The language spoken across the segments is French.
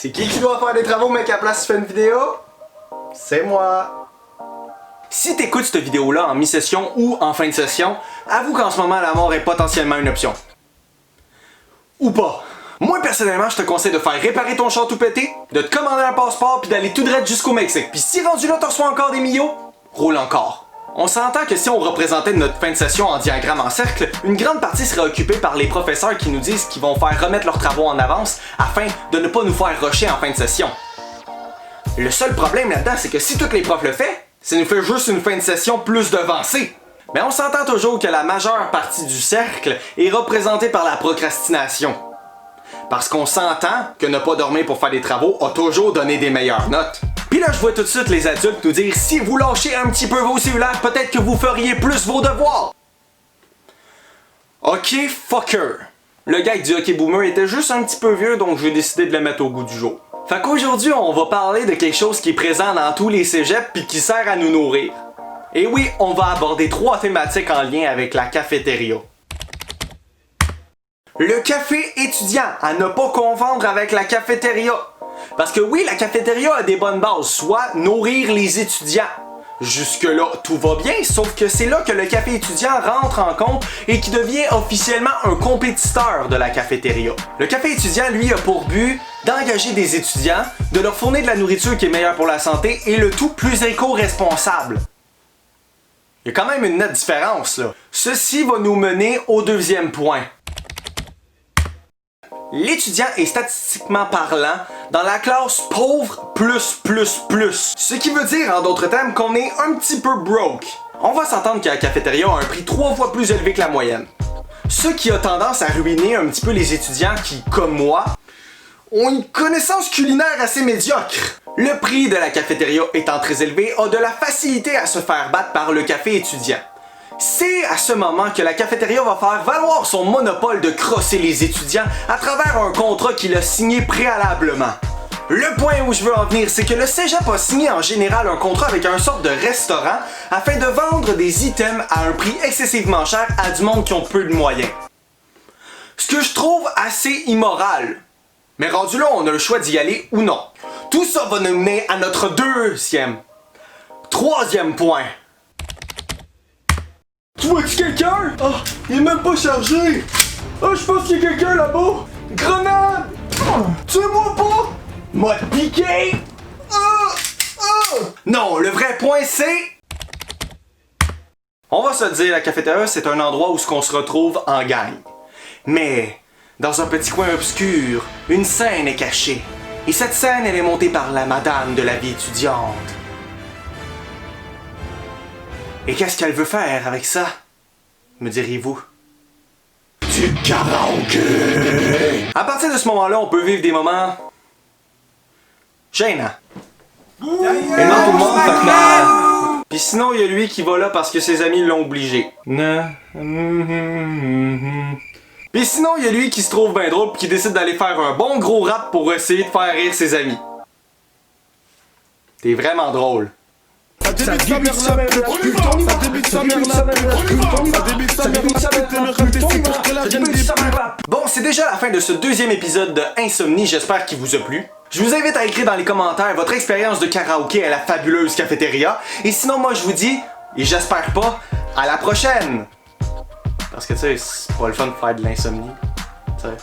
C'est qui doit faire des travaux mais qu'à place tu fais une vidéo? C'est moi. Si t'écoutes cette vidéo-là en mi-session ou en fin de session, avoue qu'en ce moment la mort est potentiellement une option. Ou pas. Moi personnellement, je te conseille de faire réparer ton char tout pété, de te commander un passeport puis d'aller tout droit jusqu'au Mexique. Puis si rendu là t'en reçois encore des millions, roule encore. On s'entend que si on représentait notre fin de session en diagramme en cercle, une grande partie serait occupée par les professeurs qui nous disent qu'ils vont faire remettre leurs travaux en avance afin de ne pas nous faire rusher en fin de session. Le seul problème là-dedans, c'est que si tous les profs le font, ça nous fait juste une fin de session plus devancée. Mais on s'entend toujours que la majeure partie du cercle est représentée par la procrastination. Parce qu'on s'entend que ne pas dormir pour faire des travaux a toujours donné des meilleures notes. Puis là, je vois tout de suite les adultes nous dire si vous lâchez un petit peu vos cellulaires, peut-être que vous feriez plus vos devoirs. Ok, fucker. Le gag du hockey boomer était juste un petit peu vieux, donc j'ai décidé de le mettre au goût du jour. Fait qu'aujourd'hui, on va parler de quelque chose qui est présent dans tous les cégeps puis qui sert à nous nourrir. Et oui, on va aborder 3 thématiques en lien avec la cafétéria. Le café étudiant, à ne pas confondre avec la cafétéria. Parce que oui, la cafétéria a des bonnes bases, soit nourrir les étudiants. Jusque-là, tout va bien, sauf que c'est là que le café étudiant rentre en compte et qui devient officiellement un compétiteur de la cafétéria. Le café étudiant, lui, a pour but d'engager des étudiants, de leur fournir de la nourriture qui est meilleure pour la santé et le tout plus éco-responsable. Il y a quand même une nette différence, là. Ceci va nous mener au deuxième point. L'étudiant est statistiquement parlant dans la classe pauvre plus. Ce qui veut dire en d'autres termes qu'on est un petit peu broke. On va s'entendre que la cafétéria a un prix 3 fois plus élevé que la moyenne. Ce qui a tendance à ruiner un petit peu les étudiants qui, comme moi, ont une connaissance culinaire assez médiocre. Le prix de la cafétéria étant très élevé, a de la facilité à se faire battre par le café étudiant. C'est à ce moment que la cafétéria va faire valoir son monopole de crosser les étudiants à travers un contrat qu'il a signé préalablement. Le point où je veux en venir, c'est que le cégep a signé en général un contrat avec un sorte de restaurant afin de vendre des items à un prix excessivement cher à du monde qui ont peu de moyens. Ce que je trouve assez immoral. Mais rendu là, on a le choix d'y aller ou non. Tout ça va nous mener à notre troisième point. Tu vois-tu quelqu'un? Oh, il est même pas chargé! Oh, je pense qu'il y a quelqu'un là-bas! Grenade! Oh, tue-moi pas! M'a piqué! Non, le vrai point c'est... On va se dire, la cafétéria c'est un endroit où on se retrouve en gang. Mais, dans un petit coin obscur, une scène est cachée. Et cette scène, elle est montée par la madame de la vie étudiante. Et qu'est-ce qu'elle veut faire avec ça? Me diriez-vous? Du karaoké! À partir de ce moment-là, on peut vivre des moments... gênants. Et non, tout le monde fait mal. Puis sinon, il y a lui qui va là parce que ses amis l'ont obligé. Puis sinon, il y a lui qui se trouve bien drôle pis qui décide d'aller faire un bon gros rap pour essayer de faire rire ses amis. T'es vraiment drôle. Ça débute sa mère la pute, ça débute sa mère la pute, ça débute sa mère la pute, le rap c'est pour que la jeune Bon, c'est déjà la fin de ce deuxième épisode de Insomnie, j'espère qu'il vous a plu. Je vous invite à écrire dans les commentaires votre expérience de karaoké à la fabuleuse cafétéria. Et sinon, moi je vous dis, et j'espère pas, à la prochaine! Parce que tu sais, c'est pas le fun de faire de l'insomnie. Tu sais,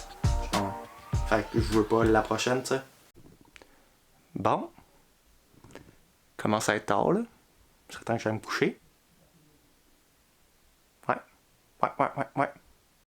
fait que je veux pas la prochaine, tu sais. Bon. Commence à être tard, là. Il serait temps que j'aille me coucher. Ouais.